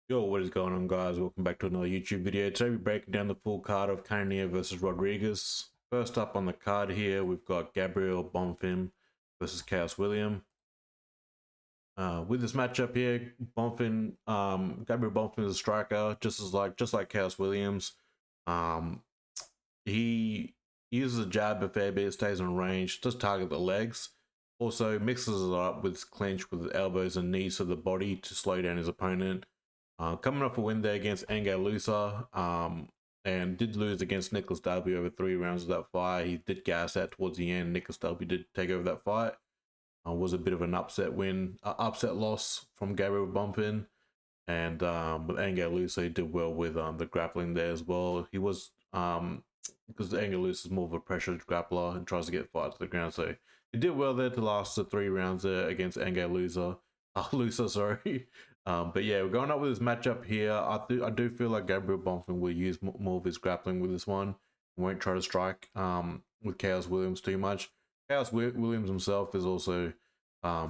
Yo, what is going on, guys? Welcome back to another YouTube video. Today we're breaking down the full card of Cannonier versus Rodrigues. First up on the card here, we've got Gabriel Bonfim versus Khaos William. With this matchup here, Gabriel Bonfim is a striker, just like Khaos Williams. He uses a jab a fair bit, stays on range, does target the legs. Also mixes it up with clinch with elbows and knees to the body to slow down his opponent. Coming off a win there against Anguissa, and did lose against Nicholas Dalby over 3 rounds of that fight. He did gas out towards the end. Nicholas Dalby did take over that fight. Was a bit of an upset loss from Gabriel Bonfim, and with Anguissa, he did well with the grappling there as well. He was because Anguissa is more of a pressure grappler and tries to get fight to the ground, so he did well there to last the 3 rounds there against Anguissa. Sorry. But yeah, we're going up with this matchup here. I do feel like Gabriel Bonfim will use more of his grappling with this one. Won't try to strike with Khaos Williams too much. Khaos Williams himself is also a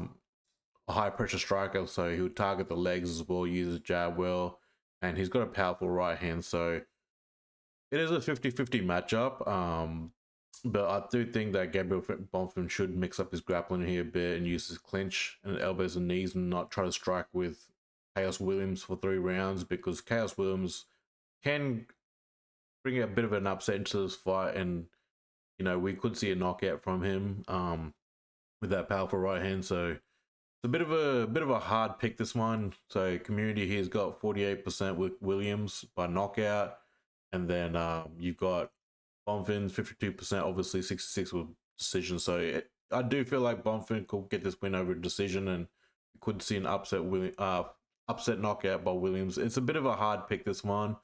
high pressure striker, so he'll target the legs as well, use his jab well, and he's got a powerful right hand, so it is a 50-50 matchup. But I do think that Gabriel Bonfim should mix up his grappling here a bit and use his clinch and elbows and knees and not try to strike with Khaos Williams for 3 rounds, because Khaos Williams can bring a bit of an upset into this fight, and we could see a knockout from him with that powerful right hand. So it's a bit of a hard pick, this one. So community here's got 48% with Williams by knockout, and then you've got Bonfim 52%, obviously 66 with decision. So I do feel like Bonfim could get this win over a decision, and you could see an upset knockout by Williams. It's a bit of a hard pick, this one.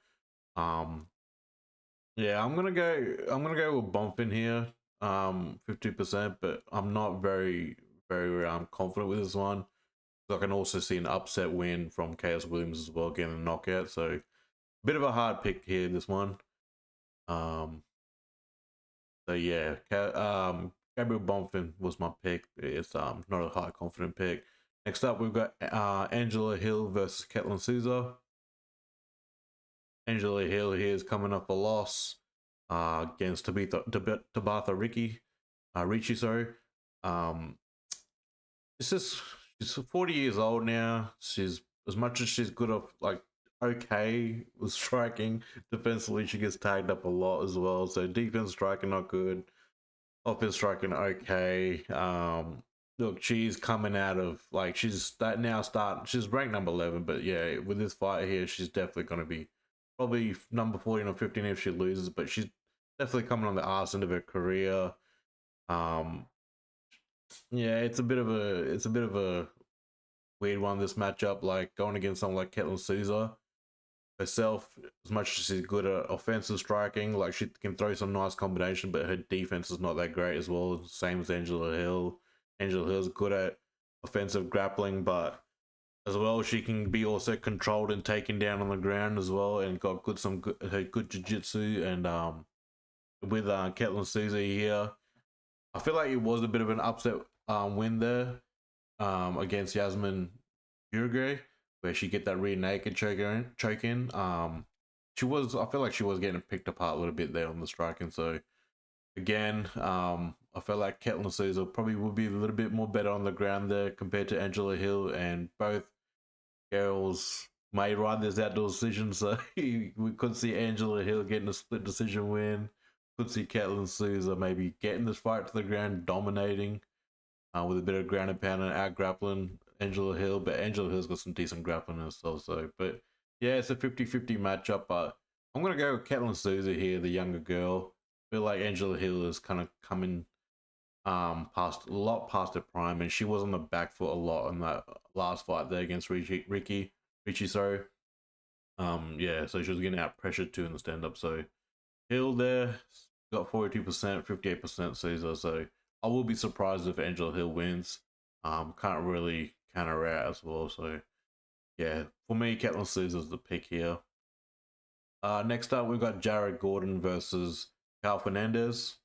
Yeah, I'm gonna go with Bonfim here, 50%, but I'm not very confident with this one. I can also see an upset win from Khaos Williams as well, getting a knockout. So a bit of a hard pick here, this one. So yeah, Gabriel Bonfim was my pick. It's not a high confident pick. Next up, we've got Angela Hill versus Ketlen Souza. Angela Hill here is coming off a loss against Tabatha Ricci. Sorry. She's 40 years old now. She's, as much as she's good off, like, okay with striking, defensively she gets tagged up a lot as well. So defense striking not good, offense striking okay. Look, she's coming out of, like, she's ranked number 11, but yeah, with this fight here, she's definitely going to be probably number 14 or 15 if she loses, but she's definitely coming on the arse end of her career. Yeah, it's a bit of a weird one, this matchup, like going against someone like Ketlen Souza herself. As much as she's good at offensive striking, like, she can throw some nice combination, but her defense is not that great as well. Same as Angela Hill. Angela Hill's good at offensive grappling, but as well she can be also controlled and taken down on the ground as well, and got good jiu-jitsu. And with Ketlen Souza here, I feel like it was a bit of an upset win there against Yasmin Uruguay, where she get that rear naked choke in. I feel like she was getting picked apart a little bit there on the striking. So again, I feel like Ketlen Souza probably will be a little bit more better on the ground there compared to Angela Hill, and both girls may ride this outdoor decision. So we could see Angela Hill getting a split decision win. Could see Ketlen Souza maybe getting this fight to the ground, dominating with a bit of ground and pound and out grappling Angela Hill. But Angela Hill's got some decent grappling herself. So, but yeah, it's a 50-50 matchup. But I'm gonna go with Ketlen Souza here, the younger girl. I feel like Angela Hill is kind of coming past her prime, and she was on the back foot a lot in that last fight there against Ricci. Sorry. Yeah, so she was getting out pressured too in the stand up. So Hill there got 42%, 58% Souza. So I will be surprised if Angela Hill wins. Can't really counter her out as well. So yeah, for me, Ketlen Souza is the pick here. Next up, we've got Jared Gordon versus Fernandes.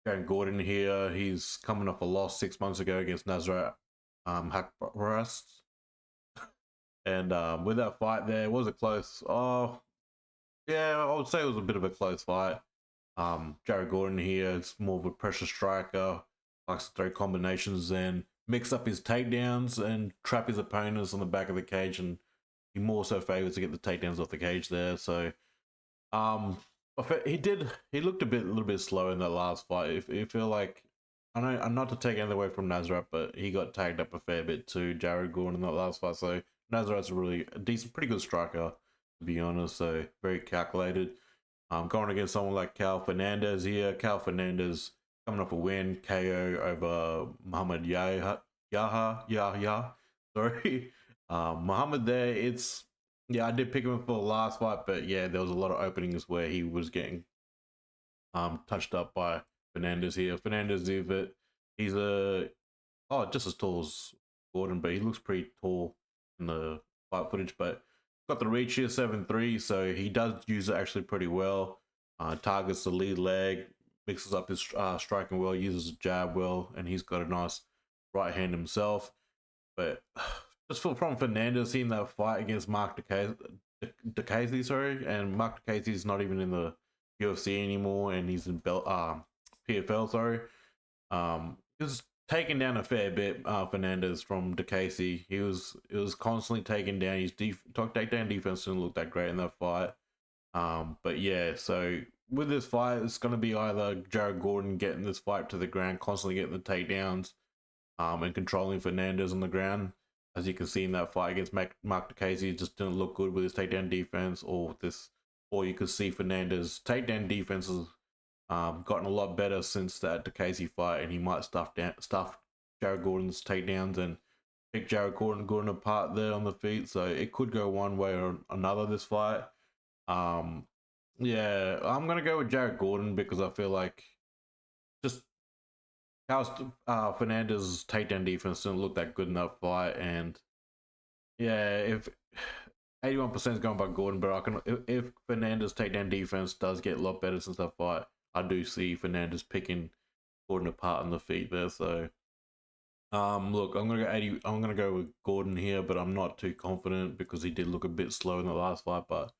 Jared Gordon here, he's coming off a loss 6 months ago against Nazar Hakparast. And with that fight there, it was a close. Oh, yeah, I would say it was a bit of a close fight. Jared Gordon here is more of a pressure striker, likes to throw combinations and mix up his takedowns and trap his opponents on the back of the cage, and he more so favors to get the takedowns off the cage there. So, um, he looked a little bit slow in that last fight. If feel like, I know, I'm not to take anything away from Nazareth, but he got tagged up a fair bit to Jared Gordon in that last fight. So Nazareth's really a decent, pretty good striker, to be honest. So very calculated. Going against someone like Cal Fernandes here. Cal Fernandes coming off a win, KO over Muhammad Yahya. Sorry. Muhammad there, I did pick him for the last fight, but yeah, there was a lot of openings where he was getting touched up by Fernandes here. Fernandes, he's just as tall as Gordon, but he looks pretty tall in the fight footage, but got the reach here, 7'3", so he does use it actually pretty well. Targets the lead leg, mixes up his striking well, uses a jab well, and he's got a nice right hand himself. But just from Fernandes, seeing that fight against Mark Diakiese, sorry, and Mark Diakiese is not even in the UFC anymore, and he's in PFL, sorry. He was taken down a fair bit, Fernandes, from Diakiese. It was constantly taken down. His takedown defense didn't look that great in that fight. But yeah, so with this fight, it's going to be either Jared Gordon getting this fight to the ground, constantly getting the takedowns, and controlling Fernandes on the ground. As you can see in that fight against Mark Diakiese, it just didn't look good with his takedown defense, or you could see Fernandes' takedown defense has gotten a lot better since that Diakiese fight, and he might stuff Jared Gordon's takedowns and pick Jared Gordon apart there on the feet. So it could go one way or another this fight. Yeah, I'm gonna go with Jared Gordon because I feel like just Fernandes' takedown defense didn't look that good in that fight, and yeah, if 81% is going by Gordon, but if Fernandes' takedown defense does get a lot better since that fight, I do see Fernandes picking Gordon apart on the feet there. So, look, I'm gonna go with Gordon here, but I'm not too confident because he did look a bit slow in the last fight. But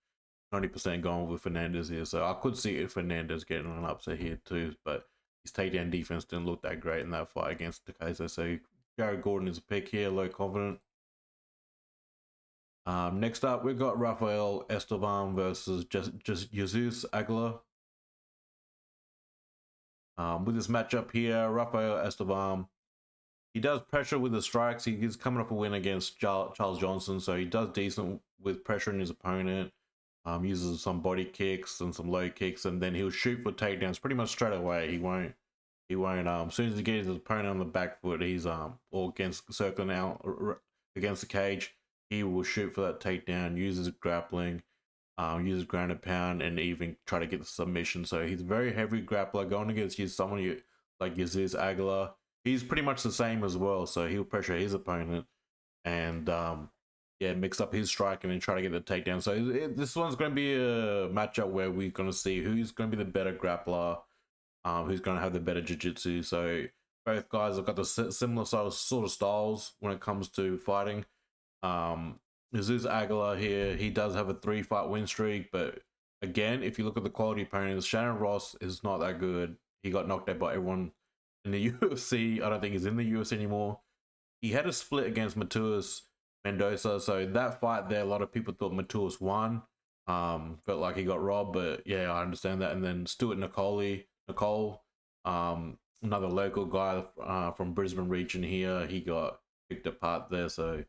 90% going with Fernandes here, so I could see Fernandes getting an upset here too. But his takedown defense didn't look that great in that fight against Diakiese. So Jared Gordon is a pick here, low confident. Next up, we've got Rafael Estevam versus just Jesus Aguilar. With this matchup here, Rafael Estevam, he does pressure with the strikes. He's coming up a win against Charles Johnson, so he does decent with pressuring his opponent. Uses some body kicks and some low kicks, and then he'll shoot for takedowns pretty much straight away. He won't. As soon as he gets his opponent on the back foot, he's or against circling out against the cage, he will shoot for that takedown. Uses grappling, uses ground and pound, and even try to get the submission. So he's a very heavy grappler. Going against someone like Jesus Aguilar, he's pretty much the same as well. So he'll pressure his opponent and mix up his striking and try to get the takedown. So this one's going to be a matchup where we're going to see who's going to be the better grappler, who's going to have the better jiu-jitsu. So both guys have got the similar sort of styles when it comes to fighting. Jesus Aguilar here, he does have a 3-fight win streak, but again, if you look at the quality opponents, Shannon Ross is not that good. He got knocked out by everyone in the UFC. I don't think he's in the UFC anymore. He had a split against Matheus Mendoza, so that fight there, a lot of people thought Matheus won. Felt like he got robbed, but yeah, I understand that. And then Stuart Nicole, another local guy from Brisbane region here, he got picked apart there. So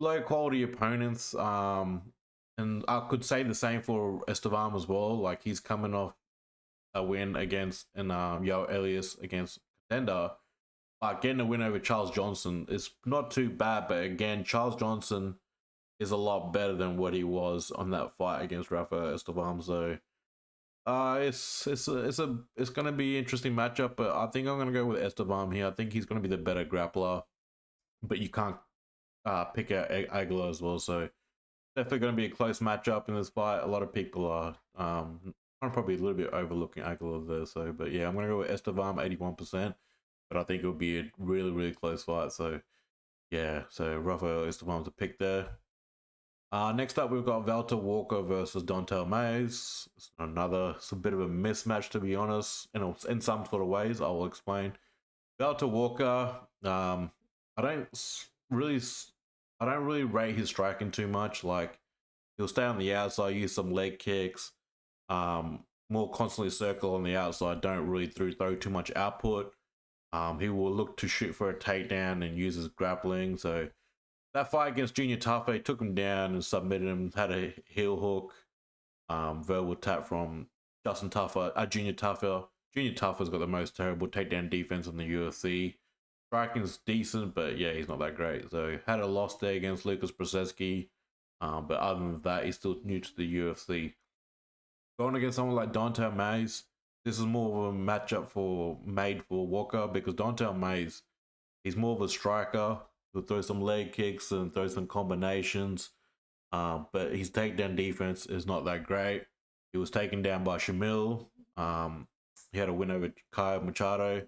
low quality opponents. And I could say the same for Estevam as well. Like, he's coming off a win against Yo Elias against Contender. Getting a win over Charles Johnson is not too bad, but again, Charles Johnson is a lot better than what he was on that fight against Rafael Estevam. So it's gonna be an interesting matchup, but I think I'm gonna go with Estevam here. I think he's gonna be the better grappler, but you can't pick out Aguilar as well. So definitely gonna be a close matchup in this fight. A lot of people are I'm probably a little bit overlooking Aguilar there. So, but yeah, I'm gonna go with Estevam 81%. But I think it'll be a really, really close fight. So yeah, so Rafael is the one to pick there. Next up, we've got Valter Walker versus Don'Tale Mayes. It's a bit of a mismatch, to be honest, in some sort of ways. I will explain. Valter Walker, I really, I don't really rate his striking too much. Like, he'll stay on the outside, use some leg kicks, more constantly circle on the outside. Don't really throw too much output. He will look to shoot for a takedown and use his grappling. So that fight against Junior Tafe took him down and submitted him. Had a heel hook, verbal tap from Justin Tafe, Junior Tafe. Junior Tafer's got the most terrible takedown defense in the UFC. Striking's decent, but yeah, he's not that great. So had a loss there against Lucas Brzezinski. But other than that, he's still new to the UFC. Going against someone like Don'Tale Mayes, this is more of a matchup made for Walker, because Don'Tale Mayes, he's more of a striker. He'll throw some leg kicks and throw some combinations. But his takedown defense is not that great. He was taken down by Shamil. He had a win over Kai Machado,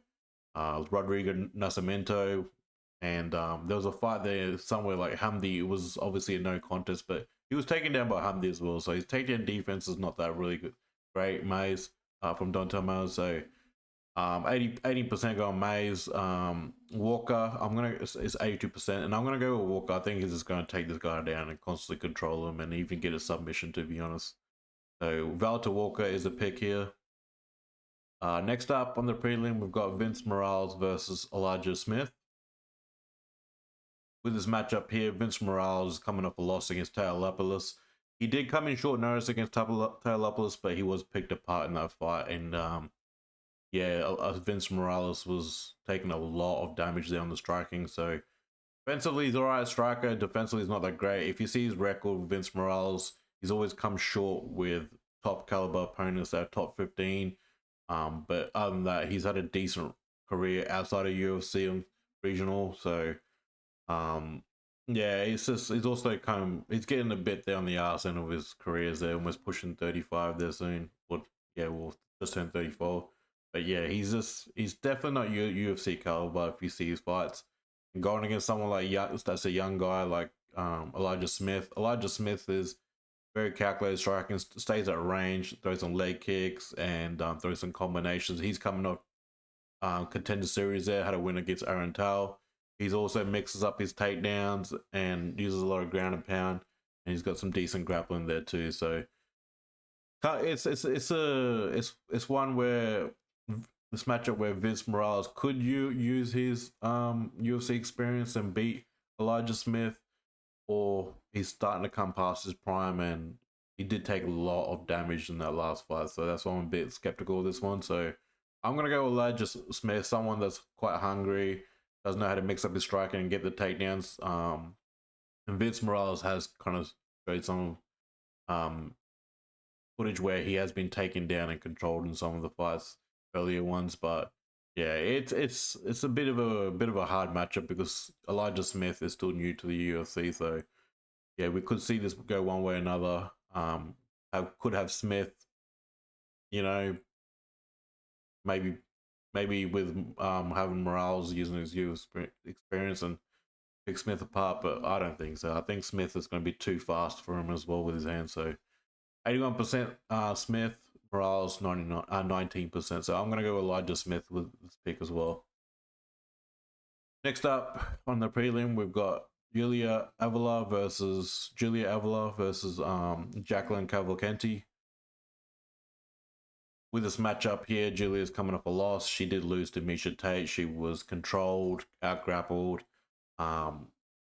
Rodrigo Nascimento, and there was a fight there somewhere like Hamdi. It was obviously a no contest, but he was taken down by Hamdi as well. So his takedown defense is not that really good. Great, Mayes from Don'Tale Mayes. So 80% going Mayes. Walker, it's 82%, and I'm gonna go with Walker. I think he's just gonna take this guy down and constantly control him, and even get a submission, to be honest. So Valter Walker is a pick here. Next up on the prelim, we've got Vince Morales versus Elijah Smith. With this matchup here, Vince Morales is coming off a loss against Taylopoulos. He did come in short notice against Taylopoulos, but he was picked apart in that fight. And Vince Morales was taking a lot of damage there on the striking. So offensively, he's alright striker. Defensively, he's not that great. If you see his record with Vince Morales, he's always come short with top caliber opponents that are top 15. But other than that, he's had a decent career outside of UFC and regional. So he's also he's getting a bit there on the arse end of his careers there, almost pushing 35 there soon. We'll just turn 34. But yeah, he's definitely not UFC caliber if you see his fights. And going against someone like that's a young guy like Elijah Smith. Elijah Smith is very calculated striking, stays at range, throws some leg kicks, and throws some combinations. He's coming off Contender Series there, had a win against Aaron Tal. He's also mixes up his takedowns and uses a lot of ground and pound, and he's got some decent grappling there too. So it's one where this matchup where Vince Morales could use his UFC experience and beat Elijah Smith, or he's starting to come past his prime, and he did take a lot of damage in that last fight. So that's why I'm a bit skeptical of this one. So I'm going to go with Elijah Smith, someone that's quite hungry, doesn't know how to mix up his striking and get the takedowns. And Vince Morales has kind of showed some footage where he has been taken down and controlled in some of the fights, earlier ones. But yeah, it's a bit of a hard matchup because Elijah Smith is still new to the UFC. So yeah, we could see this go one way or another. Could have Smith, maybe with having Morales using his UFC experience and pick Smith apart, but I don't think so. I think Smith is going to be too fast for him as well with his hands. So 81% Smith, Morales 19%. So I'm going to go with Elijah Smith with this pick as well. Next up on the prelim, we've got Julia Avila versus Jacqueline Cavalcanti. With this matchup here, Julia's coming off a loss. She did lose to Miesha Tate. She was controlled, out-grappled.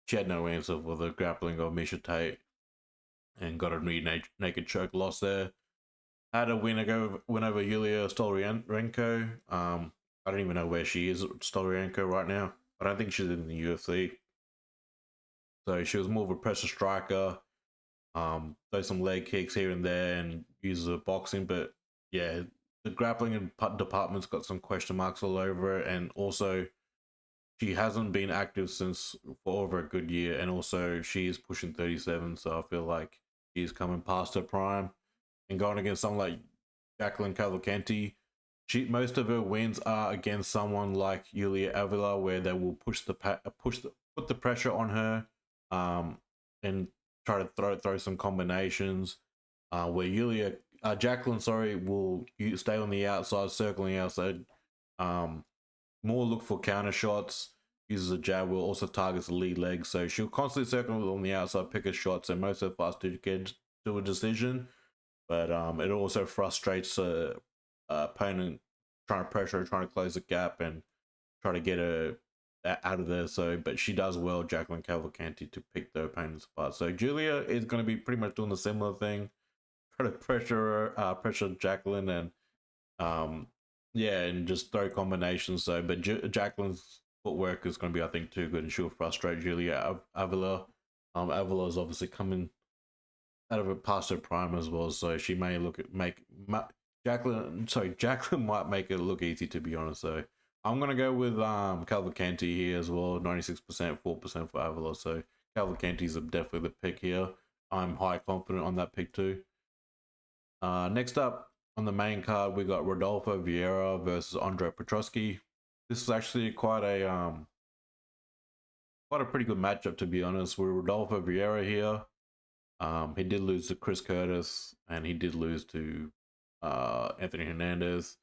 She had no answer for the grappling of Miesha Tate and got a naked choke loss there. Had a win over Yulia Stoliarenko. I don't even know where she is, Stoliarenko, right now. I don't think she's in the UFC. So she was more of a pressure striker. Throw some leg kicks here and there and uses her boxing. But yeah, the grappling department's got some question marks all over it. And also, she hasn't been active for over a good year. And also, she is pushing 37. So I feel like she's coming past her prime. And going against someone like Jacqueline Cavalcanti, most of her wins are against someone like Julia Avila, where they will push the put the pressure on her, and try to throw some combinations. Where Jacqueline, sorry, will stay on the outside, circling outside. More look for counter shots. Uses a jab, will also targets the lead leg, so she'll constantly circle on the outside, pick her shots, and most of the fast to get to a decision. But it also frustrates opponent, trying to pressure her, trying to close the gap, and try to get her out of there. So, but she does well, Jacqueline Cavalcanti, to pick the opponents apart. So Julia is going to be pretty much doing the similar thing, try to pressure Jacqueline, and yeah, and just throw combinations. So, but Jacqueline's footwork is going to be, I think, too good, and she'll frustrate Julia Avila. Avila is obviously coming out of a past her prime as well, so she may Jacqueline might make it look easy, to be honest. So I'm gonna go with Cavalcanti here as well, 96%, 4% for Avila. So Cavalcanti's definitely the pick here. I'm high confident on that pick too. Next up on the main card, we got Rodolfo Vieira versus Andre Petroski. This is actually quite a pretty good matchup, to be honest. With Rodolfo Vieira here, he did lose to Chris Curtis, and he did lose to Anthony Fernandes.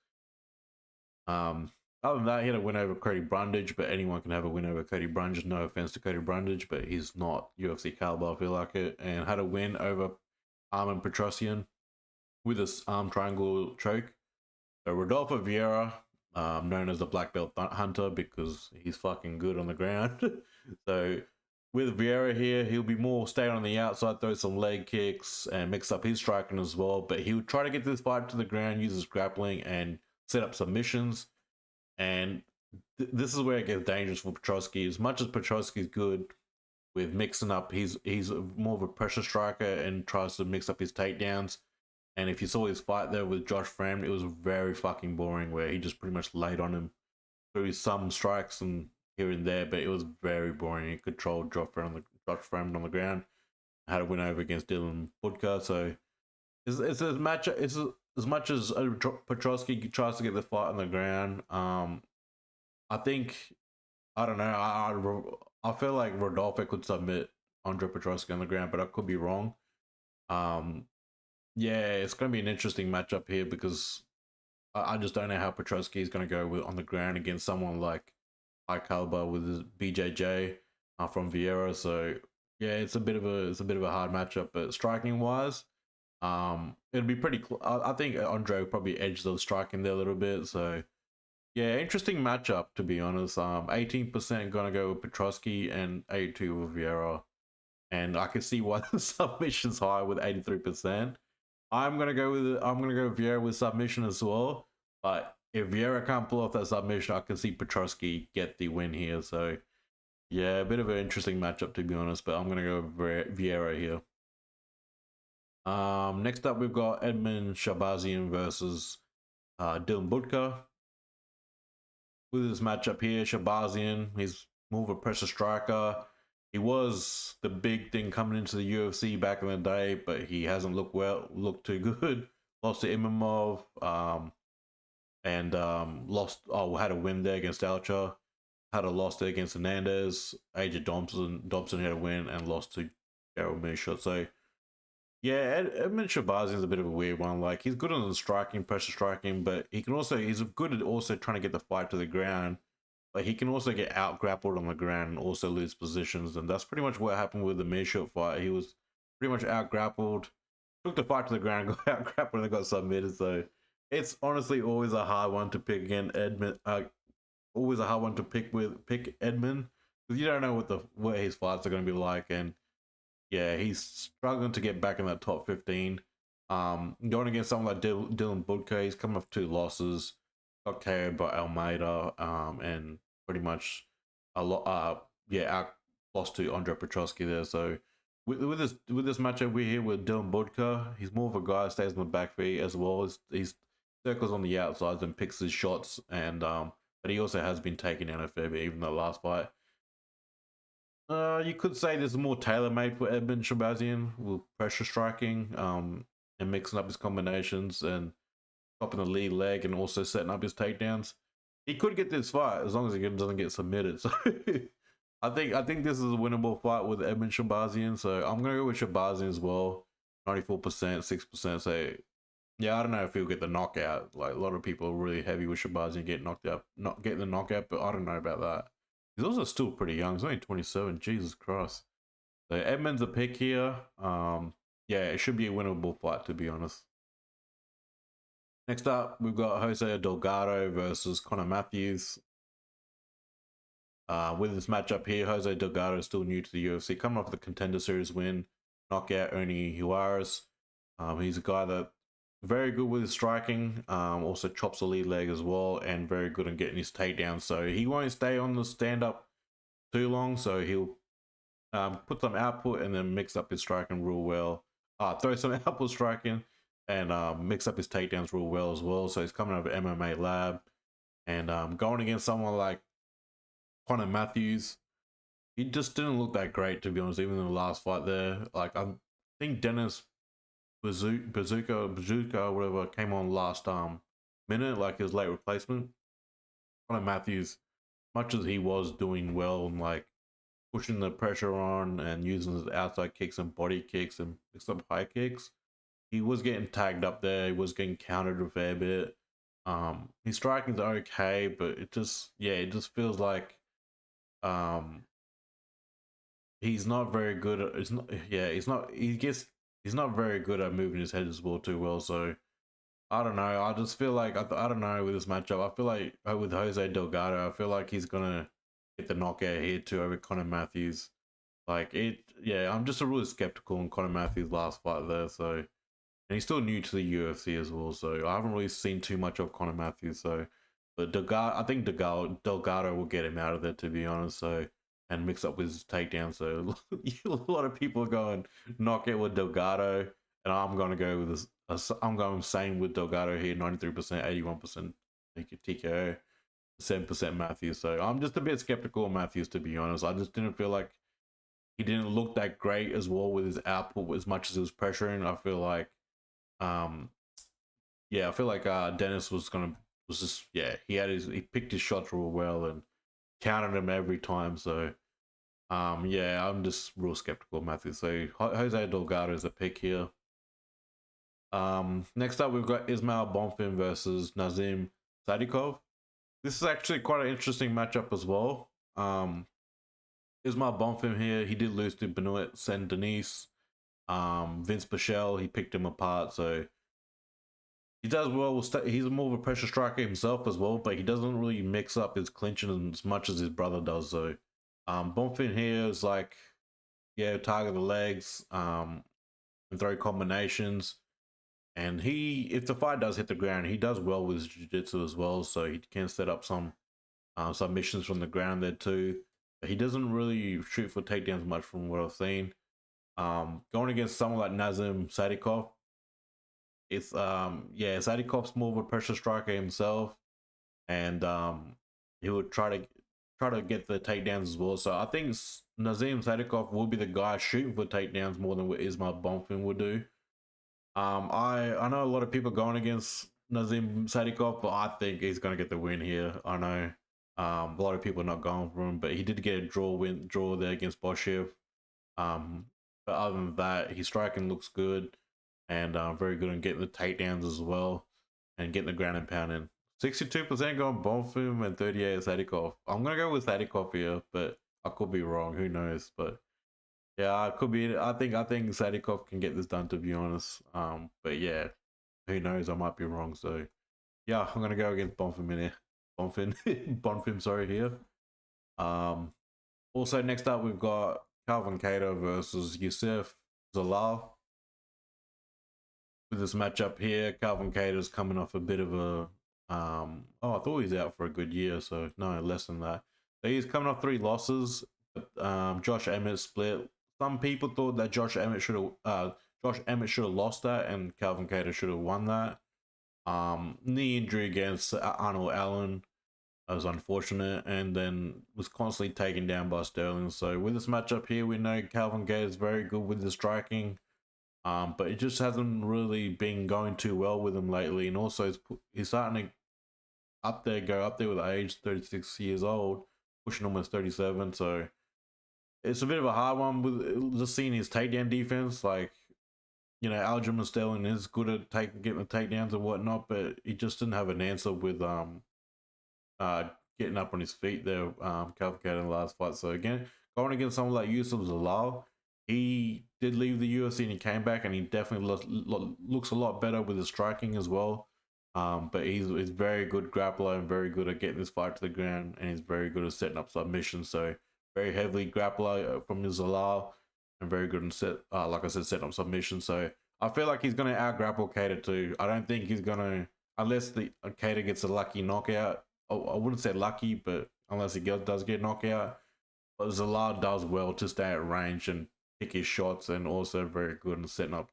Other than that, he had a win over Cody Brundage, but anyone can have a win over Cody Brundage. No offense to Cody Brundage, but he's not UFC caliber, I feel like it. And had a win over Armen Petrosian with his arm triangle choke. So Rodolfo Vieira, known as the Black Belt Hunter because he's fucking good on the ground. So with Vieira here, he'll be more staying on the outside, throw some leg kicks, and mix up his striking as well. But he'll try to get this fight to the ground, use his grappling, and set up submissions. And this is where it gets dangerous for Petroski. As much as Petroski's good with mixing up, he's more of a pressure striker and tries to mix up his takedowns. And if you saw his fight there with Josh Fram, it was very fucking boring, where he just pretty much laid on him through some strikes and here and there, but it was very boring. He controlled Josh Fram on the ground. Had a win over against Dylan Budka. So it's a match. It's as much as Petroski tries to get the fight on the ground. I think, I don't know. I feel like Rodolfo could submit Andre Petroski on the ground, but I could be wrong. Yeah, it's going to be an interesting matchup here because I just don't know how Petroski is going to go on the ground against someone like high caliber with his BJJ from Vieira. So yeah, it's a bit of a hard matchup, but striking wise, it'll be pretty. I think Andre will probably edge the striking there a little bit. So yeah, interesting matchup, to be honest. 18% gonna go with Petroski and 82 with Vieira, and I can see why the submission's high with 83%. I'm gonna go Vieira with submission as well, but if Vieira can't pull off that submission, I can see Petroski get the win here. So yeah, a bit of an interesting matchup, to be honest, but I'm gonna go Vieira here. Next up, we've got Edmen Shahbazyan versus Dylan Budka. With this matchup here, Shahbazyan, he's more of a pressure striker. He was the big thing coming into the UFC back in the day, but he hasn't looked too good. Lost to Imamov, and had a win there against Alcha. Had a loss there against Hernandez. AJ Dobson had a win and lost to Gerald Mearshot. So yeah, Edmen Shahbazyan is a bit of a weird one. Like, he's good on the striking, pressure striking, but he's good at also trying to get the fight to the ground. But he can also get out grappled on the ground and also lose positions, and that's pretty much what happened with the Mearshot fight. He was pretty much out grappled, took the fight to the ground, got out grappled, and got submitted. So it's honestly always a hard one to pick again. Always a hard one to pick Edmen, because you don't know what his fights are going to be like, and yeah, he's struggling to get back in that top 15. Going against someone like Dylan Budka, he's coming off 2 losses. Got KO'd by Almeida, and pretty much lost to Andre Petroski there. So with this matchup we're here with Dylan Budka, he's more of a guy who stays on the back feet as well. He's circles on the outsides and picks his shots, and but he also has been taken down a fair bit, even the last fight. You could say this is more tailor-made for Edmen Shahbazyan with pressure striking, and mixing up his combinations and stopping the lead leg and also setting up his takedowns. He could get this fight as long as he doesn't get submitted. So I think this is a winnable fight with Edmen Shahbazyan, so I'm gonna go with Shahbazyan as well. 94%, 6%. So yeah, I don't know if he'll get the knockout. Like a lot of people are really heavy with Shahbazyan getting knocked out, not getting the knockout, but I don't know about that. He's also still pretty young. He's only 27. Jesus Christ. So Edmund's a pick here. Yeah, it should be a winnable fight, to be honest. Next up, we've got Jose Delgado versus Conor Matthews. With this matchup here, Jose Delgado is still new to the UFC, coming off the Contender Series win, knockout Ernie Juarez. He's a guy that very good with his striking, also chops the lead leg as well, and very good at getting his takedown. So he won't stay on the stand-up too long, so he'll put some output and then mix up his striking real well. Throw some output striking and mix up his takedowns real well as well. So he's coming out of MMA lab, and going against someone like Conor Matthews, he just didn't look that great, to be honest, even in the last fight there. Like, I think Dennis Bazooka, whatever, came on last minute, like his late replacement. Conor Matthews, much as he was doing well and like pushing the pressure on and using his outside kicks and body kicks and some high kicks, he was getting tagged up there. He was getting countered a fair bit. His striking's okay, but it just feels like he's not very good at, he's not very good at moving his head as well too well. So I don't know. I just feel like I don't know with this matchup. I feel like with Jose Delgado, I feel like he's gonna get the knockout here too over Conor Matthews. Like I'm just really skeptical on Conor Matthews' last fight there. So, and he's still new to the UFC as well. So I haven't really seen too much of Conor Matthews. So, but I think Delgado will get him out of there, to be honest. So, and mix up with his takedown. So a lot of people are going knockout with Delgado, and I'm gonna go with this. I'm going same with Delgado here, 93%, 81% TKO, 7% Matthews. So I'm just a bit skeptical of Matthews, to be honest. I just didn't feel like he didn't look that great as well with his output as much as he was pressuring. I feel like, Dennis he picked his shots real well and counted him every time. So, I'm just real skeptical of Matthews. So Jose Delgado is a pick here. Next up, we've got Ismael Bonfim versus Nazim Sadykhov. This is actually quite an interesting matchup as well. Ismael Bonfim here, he did lose to Benoit Saint-Denis. Vince Pichel, he picked him apart, so he does well. He's more of a pressure striker himself as well, but he doesn't really mix up his clinching as much as his brother does. So Bonfim here is like, target the legs, and throw combinations. And if the fight does hit the ground, he does well with his jiu-jitsu as well, so he can set up some submissions from the ground there too. But he doesn't really shoot for takedowns much from what I've seen. Going against someone like Nazim Sadykhov, it's Sadykhov's more of a pressure striker himself, and he would try to get the takedowns as well. So I think Nazim Sadykhov will be the guy shooting for takedowns more than what Ismael Bonfim would do. I know a lot of people going against Nazim Sadykhov, but I think he's going to get the win here. I know a lot of people are not going for him, but he did get a draw there against Boshev. But other than that, his striking looks good, and very good in getting the takedowns as well, and getting the ground and pound in. 62% going Bonfim and 38% Sadykhov. I'm going to go with Sadykhov here, but I could be wrong. Who knows? But yeah, it could be. I think Sadykhov can get this done, to be honest. But yeah, who knows? I might be wrong. So yeah, I'm gonna go against Bonfim in here. Bonfim, sorry here. Also next up we've got Cavalcanti versus Youssef Zalal. With this matchup here, Cavalcanti is coming off a bit of a I thought he was out for a good year, so no, less than that. So he's coming off 3 losses. Josh Emmett split. Some people thought that Josh Emmett should have lost that, and Cavalcanti should have won that. Knee injury against Arnold Allen was unfortunate, and then was constantly taken down by Sterling. So with this matchup here, we know Cavalcanti is very good with the striking, but it just hasn't really been going too well with him lately. And also, he's starting to go up there with age, 36 years old, pushing almost 37. So it's a bit of a hard one with just seeing his takedown defense. Like, you know, Aljamain Sterling is good at getting the takedowns and whatnot, but he just didn't have an answer with getting up on his feet there, Cavalcanti in the last fight. So again, going against someone like Youssef Zalal, he did leave the UFC and he came back, and he definitely looks a lot better with his striking as well. But he's very good grappler and very good at getting this fight to the ground, and he's very good at setting up submissions. So very heavily grappler from Zalal, and very good in like I said, setting up submissions. So I feel like he's gonna out grapple Kattar too. I don't think he's gonna, unless the Kattar gets a lucky knockout. I wouldn't say lucky, but unless he does get knockout. But Zalal does well to stay at range and pick his shots, and also very good in setting up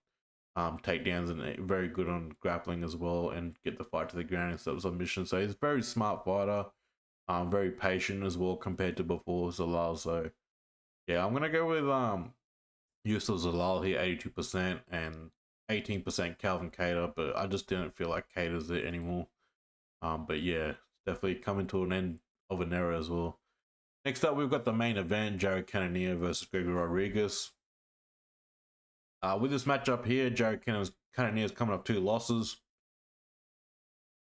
takedowns, and very good on grappling as well, and get the fight to the ground instead of submission. So he's a very smart fighter, very patient as well compared to before Zalal. So yeah, I'm gonna go with Youssef Zalal here, 82%, and 18% Calvin Kattar, but I just didn't feel like Kattar's it anymore. But yeah, definitely coming to an end of an era as well. Next up, we've got the main event, Jared Cannonier versus Gregory Rodrigues. With this matchup here, Jared Cannonier is coming up 2 losses.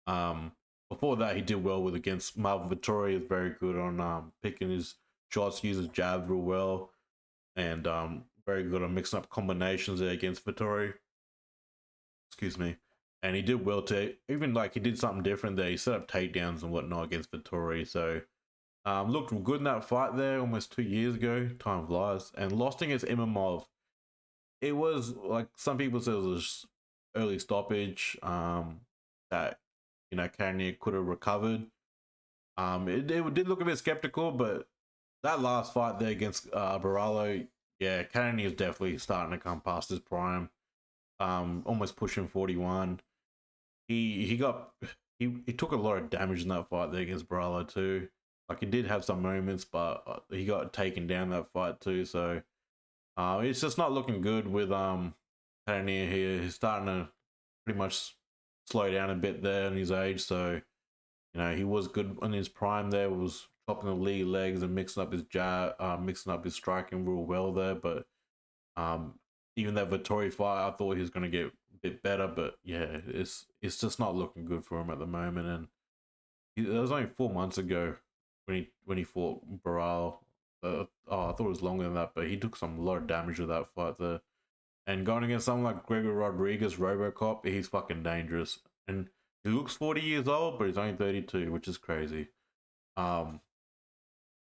Before that, he did well against Marvin Vettori. He's very good on picking his shots, uses jabs real well, and very good on mixing up combinations there against Vettori. Excuse me. And he did well to, even like he did something different there. He set up takedowns and whatnot against Vettori. So looked good in that fight there almost 2 years ago. Time flies. And lost against Imamov. It was like some people said it was early stoppage that, you know, Cannonier could have recovered. It did look a bit skeptical, but that last fight there against Barallo, yeah, Cannonier is definitely starting to come past his prime. Almost pushing 41. He took a lot of damage in that fight there against Barallo too. Like, he did have some moments, but he got taken down that fight too. So it's just not looking good with Cannonier here. He's starting to pretty much slow down a bit there in his age. So, you know, he was good in his prime there, was chopping the lead legs and mixing up his jab, mixing up his striking real well there. But even that Vettori fight, I thought he was going to get a bit better, but yeah, it's just not looking good for him at the moment. And it was only 4 months ago when he fought Barral. I thought it was longer than that, but he took a lot of damage with that fight there. And going against someone like Gregory Rodrigues, RoboCop, he's fucking dangerous. And he looks 40 years old, but he's only 32, which is crazy. Yeah,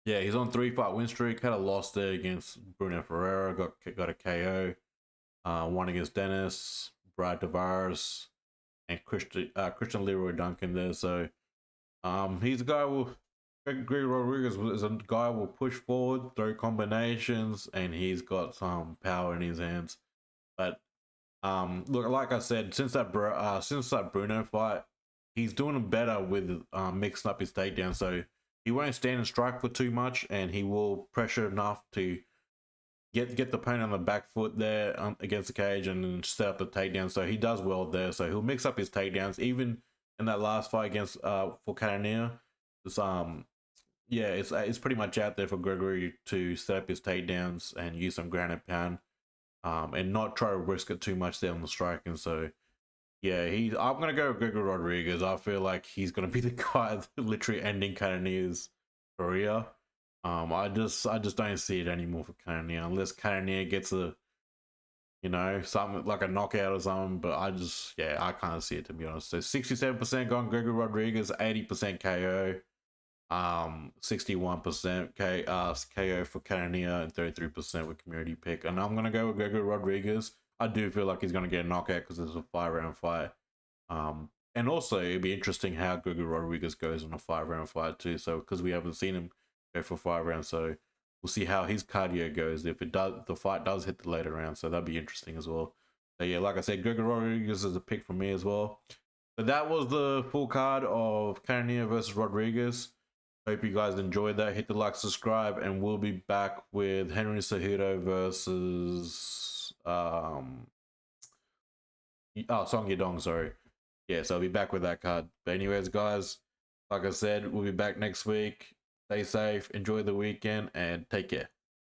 he's on 3-fight win streak. Had a loss there against Bruno Ferreira. Got a KO. One against Dennis, Brad Tavares, and Christian Leroy Duncan there. So he's a guy Gregory Rodrigues is a guy who will push forward, throw combinations, and he's got some power in his hands. But look, like I said, since that Bruno fight, he's doing better with mixing up his takedown. So he won't stand and strike for too much, and he will pressure enough to get the opponent on the back foot there against the cage and set up the takedown. So he does well there. So he'll mix up his takedowns. Even in that last fight against for Cannonier, it's pretty much out there for Gregory to set up his takedowns and use some ground and pound, and not try to risk it too much there on the striking. So yeah, I'm gonna go with Gregory Rodrigues. I feel like he's gonna be the guy literally ending Cannonier's career. I just don't see it anymore for Cannonier unless Cannonier gets something like a knockout or something. But I can't see it, to be honest. So 67% gone Gregory Rodrigues, 80% KO, 61% KO for Cannonier, and 33% with community pick. And I'm gonna go with Gregory Rodrigues. I do feel like he's gonna get a knockout because it's a 5-round fight. And also it'd be interesting how Gregory Rodrigues goes in a 5-round fight too. So because we haven't seen him go for 5 rounds, so we'll see how his cardio goes if the fight does hit the later round. So that'd be interesting as well. So yeah, like I said, Gregory Rodrigues is a pick for me as well. But that was the full card of Cannonier versus Rodrigues. Hope you guys enjoyed that. Hit the like, subscribe, and we'll be back with Henry Cejudo versus Song Yadong, sorry. Yeah, so I'll be back with that card. But anyways, guys, like I said, we'll be back next week. Stay safe, enjoy the weekend, and take care.